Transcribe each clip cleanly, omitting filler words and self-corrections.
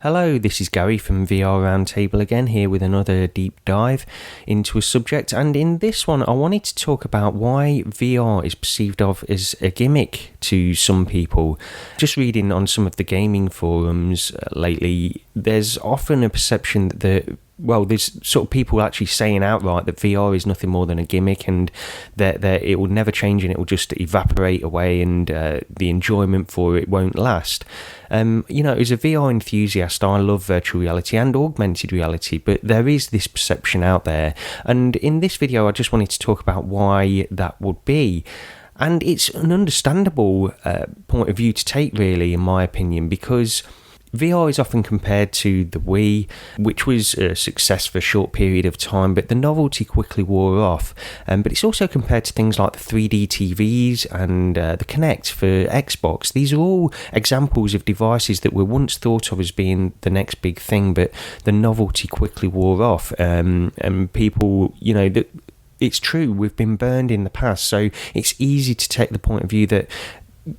Hello, this is Gary from VR Roundtable again, here with another deep dive into a subject, and in this one I wanted to talk about why VR is perceived of as a gimmick to some people. Just reading on some of the gaming forums lately, there's often a perception that there's sort of people actually saying outright that VR is nothing more than a gimmick and that it will never change and it will just evaporate away and the enjoyment for it won't last. As a VR enthusiast, I love virtual reality and augmented reality, but there is this perception out there. And in this video, I just wanted to talk about why that would be. And it's an understandable point of view to take, really, in my opinion, because VR is often compared to the Wii, which was a success for a short period of time, but the novelty quickly wore off. But it's also compared to things like the 3D TVs and the Kinect for Xbox. These are all examples of devices that were once thought of as being the next big thing, but the novelty quickly wore off. And people, it's true, we've been burned in the past, so it's easy to take the point of view that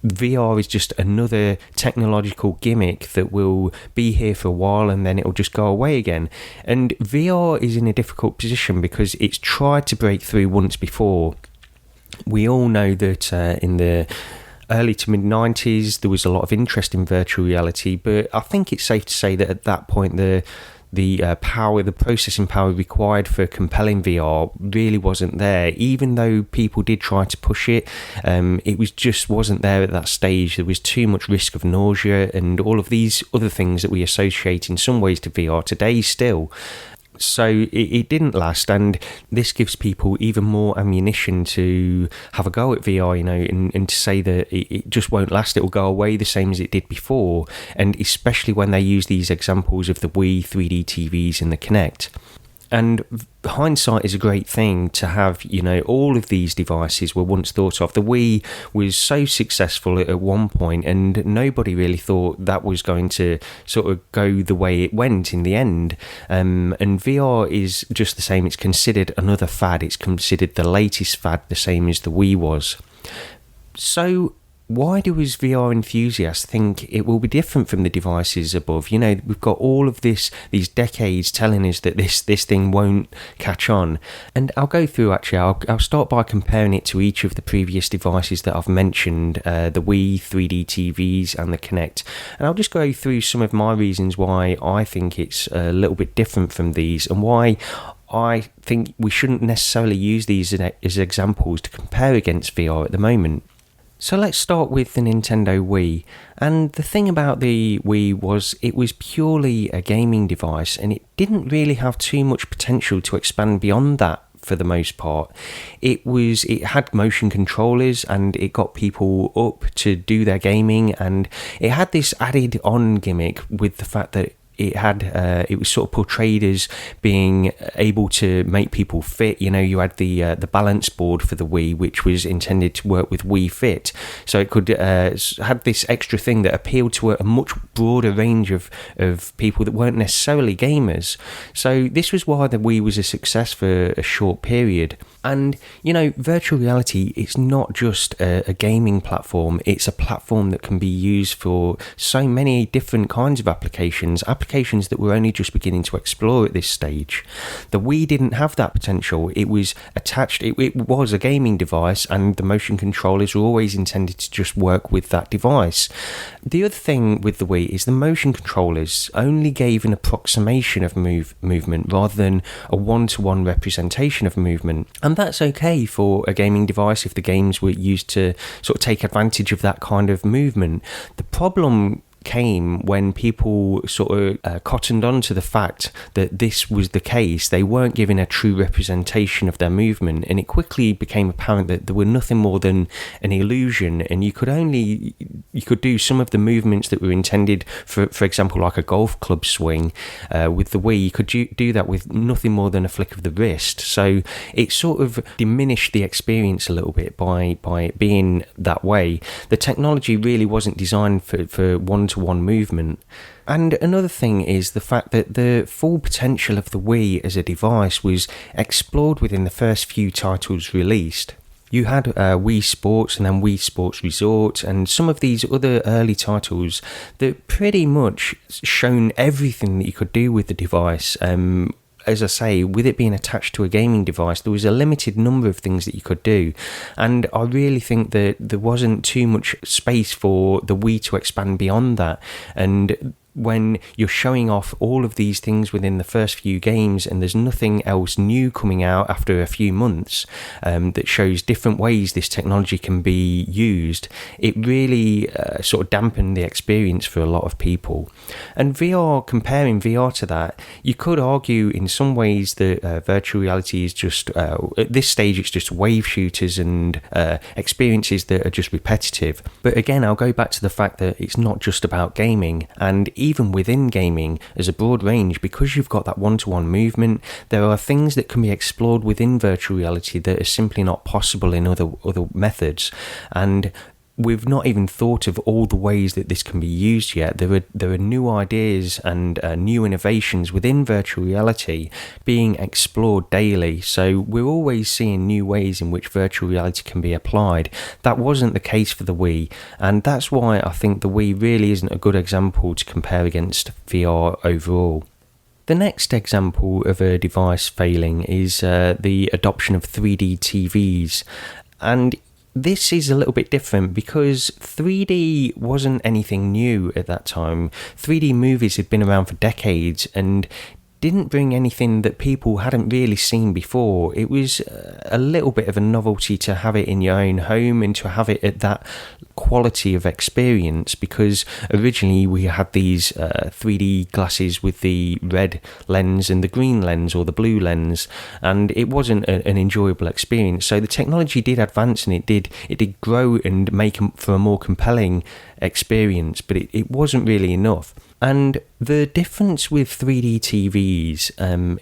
VR is just another technological gimmick that will be here for a while and then it'll just go away again. And VR is in a difficult position because it's tried to break through once before. We all know that in the early to mid-90s there was a lot of interest in virtual reality, but I think it's safe to say that at that point the processing power required for compelling VR really wasn't there. Even though people did try to push it, it wasn't there at that stage. There was too much risk of nausea and all of these other things that we associate in some ways to VR today still. So it didn't last, and this gives people even more ammunition to have a go at VR, and to say that it just won't last, it will go away the same as it did before, and especially when they use these examples of the Wii, 3D TVs and the Kinect. And hindsight is a great thing to have, all of these devices were once thought of. The Wii was so successful at one point and nobody really thought that was going to sort of go the way it went in the end. And VR is just the same. It's considered another fad. It's considered the latest fad, the same as the Wii was. So why do us VR enthusiasts think it will be different from the devices above? We've got all of these decades telling us that this thing won't catch on. And I'll go through, I'll start by comparing it to each of the previous devices that I've mentioned, the Wii, 3D TVs and the Kinect. And I'll just go through some of my reasons why I think it's a little bit different from these and why I think we shouldn't necessarily use these as examples to compare against VR at the moment. So let's start with the Nintendo Wii. And the thing about the Wii was it was purely a gaming device and it didn't really have too much potential to expand beyond that for the most part. It had motion controllers and it got people up to do their gaming, and it had this added on gimmick with the fact that it was sort of portrayed as being able to make people fit. You had the balance board for the Wii, which was intended to work with Wii Fit, so it could had this extra thing that appealed to a much broader range of people that weren't necessarily gamers. So this was why the Wii was a success for a short period. And virtual reality, it's not just a gaming platform, it's a platform that can be used for so many different kinds of applications that we're only just beginning to explore at this stage. The Wii didn't have that potential. It was attached, it was a gaming device, and the motion controllers were always intended to just work with that device. The other thing with the Wii is the motion controllers only gave an approximation of movement rather than a one-to-one representation of movement. And that's okay for a gaming device if the games were used to sort of take advantage of that kind of movement. The problem came when people sort of cottoned on to the fact that this was the case. They weren't given a true representation of their movement, and it quickly became apparent that they were nothing more than an illusion, and you could do some of the movements that were intended for example, like a golf club swing with the Wii. You could do that with nothing more than a flick of the wrist. So it sort of diminished the experience a little bit by it being that way. The technology really wasn't designed for one-to-one movement. And another thing is the fact that the full potential of the Wii as a device was explored within the first few titles released. You had Wii Sports and then Wii Sports Resort and some of these other early titles that pretty much shown everything that you could do with the device. As I say, with it being attached to a gaming device, there was a limited number of things that you could do. And I really think that there wasn't too much space for the Wii to expand beyond that. And when you're showing off all of these things within the first few games and there's nothing else new coming out after a few months that shows different ways this technology can be used, it really sort of dampened the experience for a lot of people. And comparing VR to that, you could argue in some ways that virtual reality is just, at this stage, it's just wave shooters and experiences that are just repetitive. But again, I'll go back to the fact that it's not just about gaming, and even within gaming as a broad range, because you've got that one-to-one movement, there are things that can be explored within virtual reality that are simply not possible in other methods. And we've not even thought of all the ways that this can be used yet. There are new ideas and new innovations within virtual reality being explored daily. So we're always seeing new ways in which virtual reality can be applied. That wasn't the case for the Wii, and that's why I think the Wii really isn't a good example to compare against VR overall. The next example of a device failing is the adoption of 3D TVs. And this is a little bit different because 3D wasn't anything new at that time. 3D movies had been around for decades and didn't bring anything that people hadn't really seen before. It was a little bit of a novelty to have it in your own home and to have it at that quality of experience, because originally we had these 3D glasses with the red lens and the green lens or the blue lens, and it wasn't an enjoyable experience. So the technology did advance and it did grow and make for a more compelling experience, but it wasn't really enough. And the difference with 3D TVs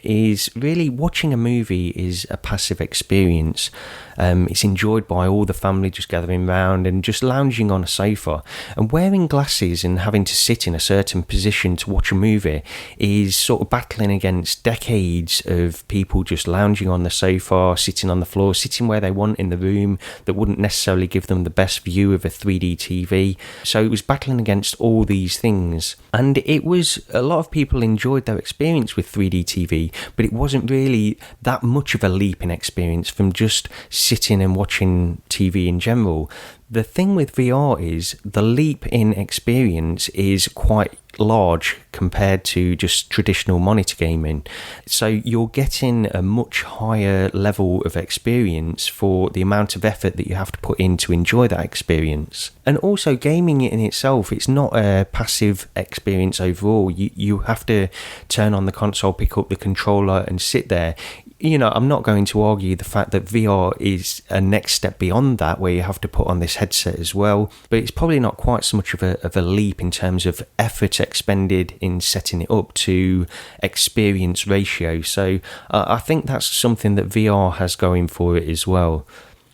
is really watching a movie is a passive experience. It's enjoyed by all the family just gathering round and just lounging on a sofa. And wearing glasses and having to sit in a certain position to watch a movie is sort of battling against decades of people just lounging on the sofa, sitting on the floor, sitting where they want in the room that wouldn't necessarily give them the best view of a 3D TV. So it was battling against all these things. And it was, a lot of people enjoyed their experience with 3D TV, but it wasn't really that much of a leap in experience from just sitting and watching TV in general. The thing with VR is the leap in experience is quite large compared to just traditional monitor gaming. So you're getting a much higher level of experience for the amount of effort that you have to put in to enjoy that experience. And also gaming in itself, it's not a passive experience overall. You have to turn on the console, pick up the controller and sit there. You know, I'm not going to argue the fact that VR is a next step beyond that, where you have to put on this headset as well, but it's probably not quite so much of a leap in terms of effort expended in setting it up to experience ratio. So I think that's something that VR has going for it as well.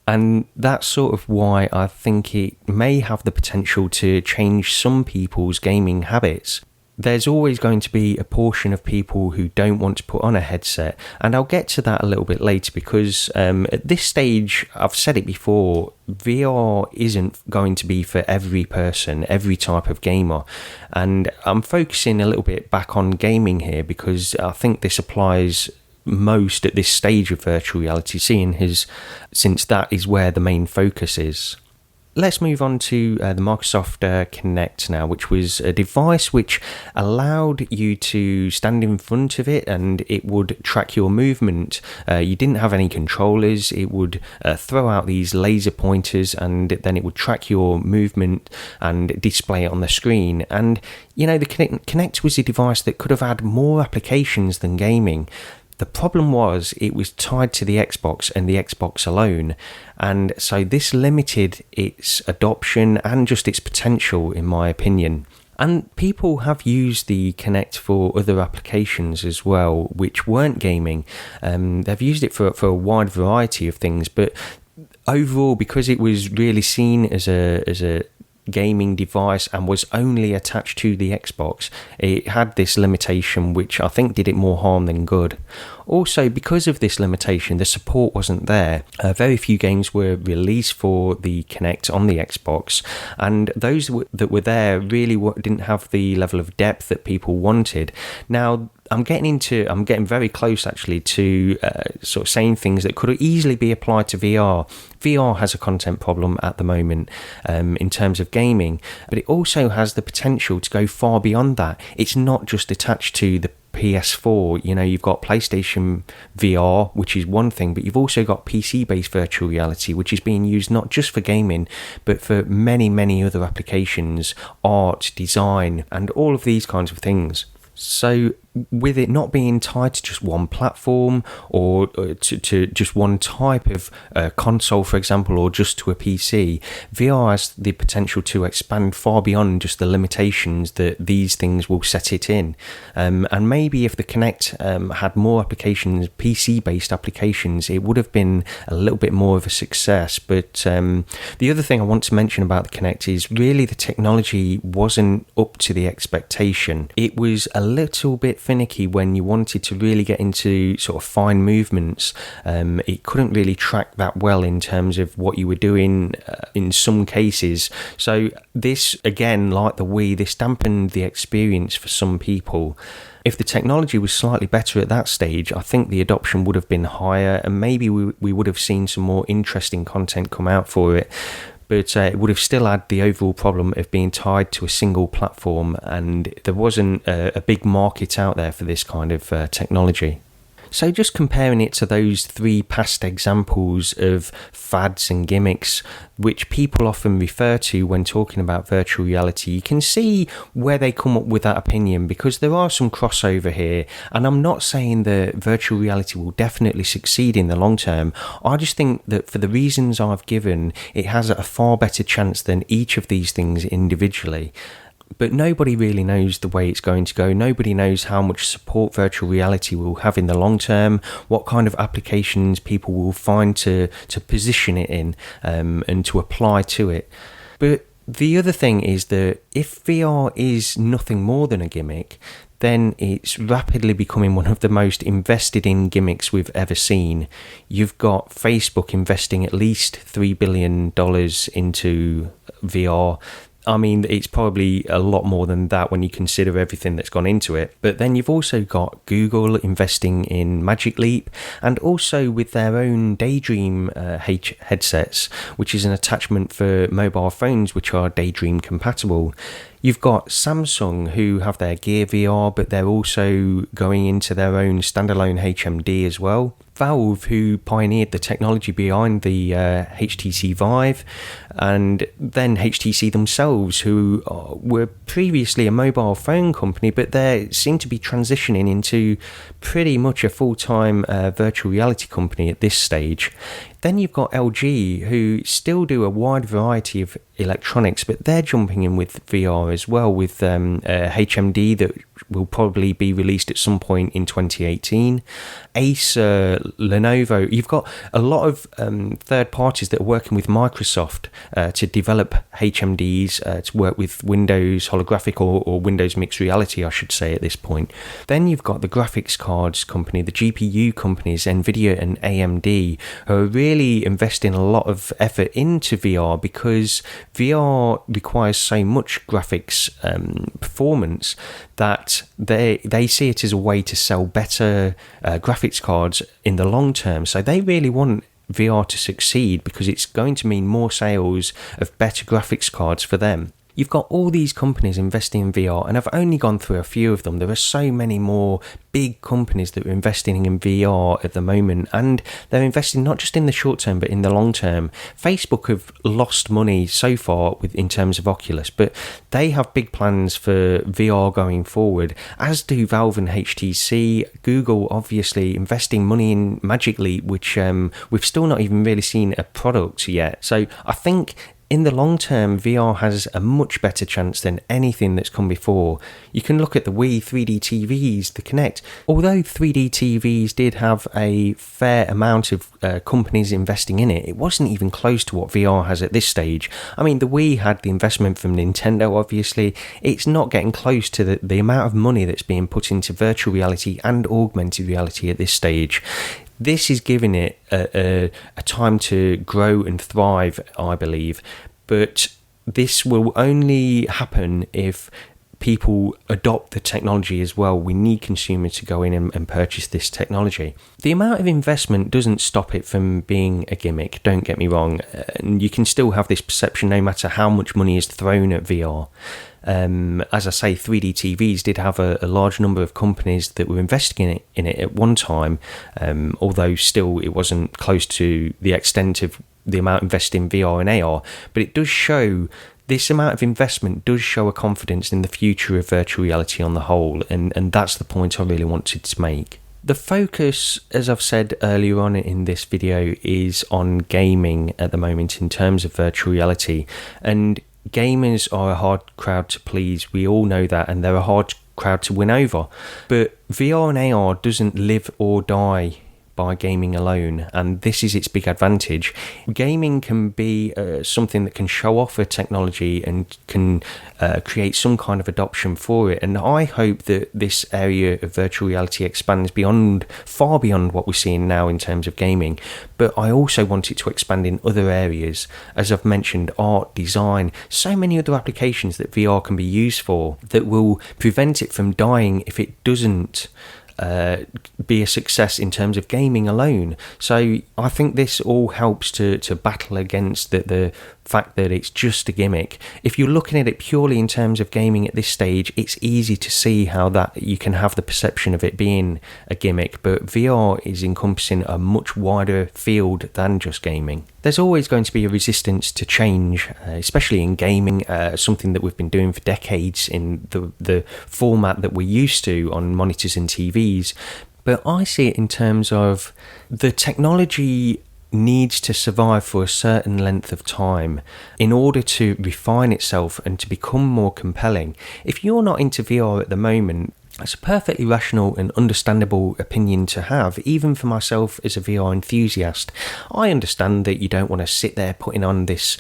And that's sort of why I think it may have the potential to change some people's gaming habits. There's always going to be a portion of people who don't want to put on a headset, and I'll get to that a little bit later, because at this stage, I've said it before, VR isn't going to be for every person, every type of gamer, and I'm focusing a little bit back on gaming here because I think this applies most at this stage of virtual reality, since that is where the main focus is. Let's move on to the Microsoft Kinect now, which was a device which allowed you to stand in front of it and it would track your movement. You didn't have any controllers. It would throw out these laser pointers and then it would track your movement and display it on the screen. And, you know, the Kinect was a device that could have had more applications than gaming. The problem was it was tied to the Xbox and the Xbox alone, and so this limited its adoption and just its potential, in my opinion. And people have used the Kinect for other applications as well, which weren't gaming. They've used it for a wide variety of things, but overall, because it was really seen as a gaming device and was only attached to the Xbox, it had this limitation which I think did it more harm than good. Also, because of this limitation, the support wasn't there. Very few games were released for the Kinect on the Xbox, and those that were there really didn't have the level of depth that people wanted. Now, I'm getting very close actually to sort of saying things that could easily be applied to VR. VR has a content problem at the moment in terms of gaming, but it also has the potential to go far beyond that. It's not just attached to the PS4, you've got PlayStation VR, which is one thing, but you've also got PC-based virtual reality, which is being used not just for gaming, but for many, many other applications, art, design, and all of these kinds of things. So with it not being tied to just one platform or to just one type of console, for example, or just to a PC, VR has the potential to expand far beyond just the limitations that these things will set it in. And maybe if the Kinect had more applications, PC-based applications, it would have been a little bit more of a success. But the other thing I want to mention about the Kinect is really the technology wasn't up to the expectation. It was a little bit finicky when you wanted to really get into sort of fine movements. It couldn't really track that well in terms of what you were doing in some cases. So this, again, like the Wii, this dampened the experience for some people. If the technology was slightly better at that stage, I think the adoption would have been higher, and maybe we would have seen some more interesting content come out for it. But it would have still had the overall problem of being tied to a single platform, and there wasn't a big market out there for this kind of technology. So just comparing it to those three past examples of fads and gimmicks, which people often refer to when talking about virtual reality, you can see where they come up with that opinion, because there are some crossover here. And I'm not saying that virtual reality will definitely succeed in the long term. I just think that for the reasons I've given, it has a far better chance than each of these things individually. But nobody really knows the way it's going to go. Nobody knows how much support virtual reality will have in the long term, what kind of applications people will find to position it in and to apply to it. But the other thing is that if VR is nothing more than a gimmick, then it's rapidly becoming one of the most invested in gimmicks we've ever seen. You've got Facebook investing at least $3 billion into VR. I mean, it's probably a lot more than that when you consider everything that's gone into it. But then you've also got Google investing in Magic Leap, and also with their own Daydream headsets, which is an attachment for mobile phones which are Daydream compatible. You've got Samsung, who have their Gear VR, but they're also going into their own standalone HMD as well. Valve, who pioneered the technology behind the HTC Vive, and then HTC themselves, who were previously a mobile phone company, but they seem to be transitioning into pretty much a full-time virtual reality company at this stage. Then you've got LG, who still do a wide variety of electronics, but they're jumping in with VR as well, with HMD that will probably be released at some point in 2018. Acer, Lenovo, you've got a lot of third parties that are working with Microsoft to develop HMDs, to work with Windows holographic or Windows mixed reality, I should say, at this point. Then you've got the graphics cards company, the GPU companies, NVIDIA and AMD, who are really investing a lot of effort into VR, because VR requires so much graphics performance that they see it as a way to sell better graphics cards in the long term. So they really want VR to succeed, because it's going to mean more sales of better graphics cards for them. You've got all these companies investing in VR, and I've only gone through a few of them. There are so many more big companies that are investing in VR at the moment, and they're investing not just in the short term but in the long term. Facebook have lost money so far in terms of Oculus, but they have big plans for VR going forward, as do Valve and HTC. Google obviously investing money in Magic Leap, which we've still not even really seen a product yet. So I think in the long term, VR has a much better chance than anything that's come before. You can look at the Wii, 3D TVs, the Kinect. Although 3D TVs did have a fair amount of companies investing in it, it wasn't even close to what VR has at this stage. I mean, the Wii had the investment from Nintendo, obviously. It's not getting close to the amount of money that's being put into virtual reality and augmented reality at this stage. This is giving it a time to grow and thrive, I believe, but this will only happen if people adopt the technology as well. We need consumers to go in and purchase this technology. The amount of investment doesn't stop it from being a gimmick, don't get me wrong. You can still have this perception no matter how much money is thrown at VR. As I say, 3D TVs did have a large number of companies that were investing in it at one time, although still it wasn't close to the extent of the amount invested in VR and AR. But it does show, this amount of investment does show a confidence in the future of virtual reality on the whole, and that's the point I really wanted to make. The focus, as I've said earlier on in this video, is on gaming at the moment in terms of virtual reality, and gamers are a hard crowd to please. We all know that, and they're a hard crowd to win over. But VR and AR doesn't live or die by gaming alone, and this is its big advantage. Gaming can be something that can show off a technology and can create some kind of adoption for it, and I hope that this area of virtual reality expands far beyond what we're seeing now in terms of gaming. But I also want it to expand in other areas, as I've mentioned, art, design, so many other applications that VR can be used for that will prevent it from dying if it doesn't be a success in terms of gaming alone. So I think this all helps to battle against the fact that it's just a gimmick. If you're looking at it purely in terms of gaming at this stage, it's easy to see how that you can have the perception of it being a gimmick, but VR is encompassing a much wider field than just gaming. There's always going to be a resistance to change, especially in gaming, something that we've been doing for decades in the format that we're used to on monitors and TVs. But I see it in terms of the technology needs to survive for a certain length of time in order to refine itself and to become more compelling. If you're not into VR at the moment, it's a perfectly rational and understandable opinion to have, even for myself as a VR enthusiast. I understand that you don't want to sit there putting on this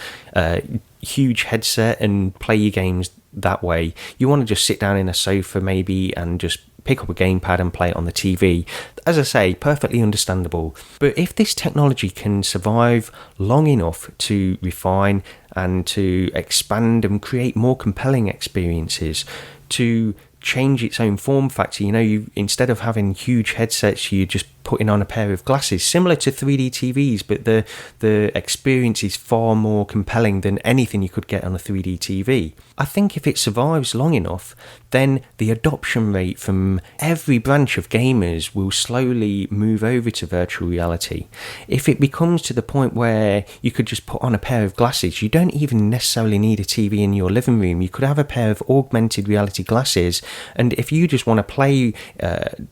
huge headset and play your games that way. You want to just sit down in a sofa maybe and just pick up a gamepad and play it on the TV. As I say, perfectly understandable. But if this technology can survive long enough to refine and to expand and create more compelling experiences, to change its own form factor, you instead of having huge headsets, you're just putting on a pair of glasses, similar to 3D TVs, but the experience is far more compelling than anything you could get on a 3D TV. I think if it survives long enough, then the adoption rate from every branch of gamers will slowly move over to virtual reality. If it becomes to the point where you could just put on a pair of glasses, you don't even necessarily need a TV in your living room. You could have a pair of augmented reality glasses, and if you just want to play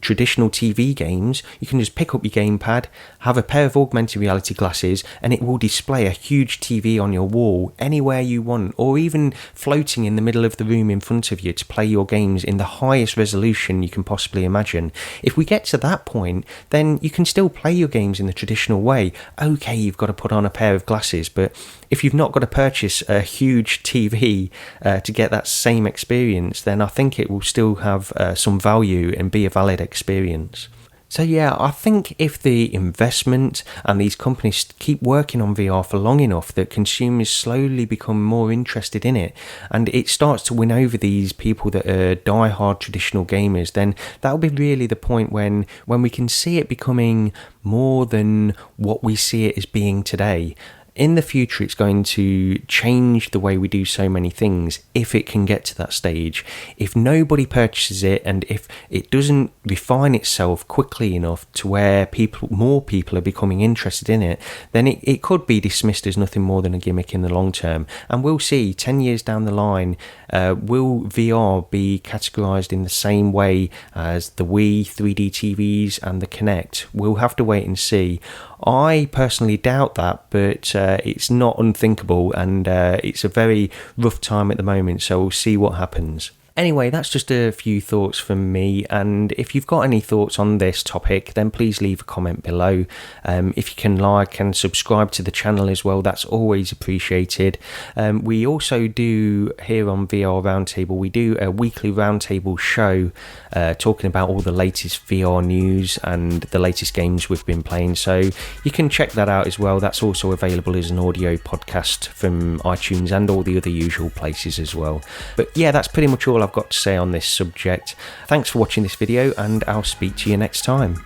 traditional TV games, you can just pick up your gamepad, have a pair of augmented reality glasses, and it will display a huge TV on your wall anywhere you want, or even floating in the middle of the room in front of you to play your games in the highest resolution you can possibly imagine. If we get to that point, then you can still play your games in the traditional way. Okay, you've got to put on a pair of glasses, but if you've not got to purchase a huge TV to get that same experience, then I think it will still have some value and be a valid experience. So yeah, I think if the investment and these companies keep working on VR for long enough that consumers slowly become more interested in it and it starts to win over these people that are die-hard traditional gamers, then that'll be really the point when we can see it becoming more than what we see it as being today. In the future, it's going to change the way we do so many things if it can get to that stage. If nobody purchases it and if it doesn't refine itself quickly enough to where more people are becoming interested in it, then it could be dismissed as nothing more than a gimmick in the long term. And we'll see 10 years down the line, will VR be categorized in the same way as the Wii, 3D TVs and the Kinect? We'll have to wait and see. I personally doubt that, but it's not unthinkable, and it's a very rough time at the moment, so we'll see what happens. Anyway, that's just a few thoughts from me, and if you've got any thoughts on this topic, then please leave a comment below. If you can like and subscribe to the channel as well, that's always appreciated. We also do, here on VR Roundtable, we do a weekly roundtable show talking about all the latest VR news and the latest games we've been playing, so you can check that out as well. That's also available as an audio podcast from iTunes and all the other usual places as well. But yeah, that's pretty much all I've got to say on this subject. Thanks for watching this video, and I'll speak to you next time.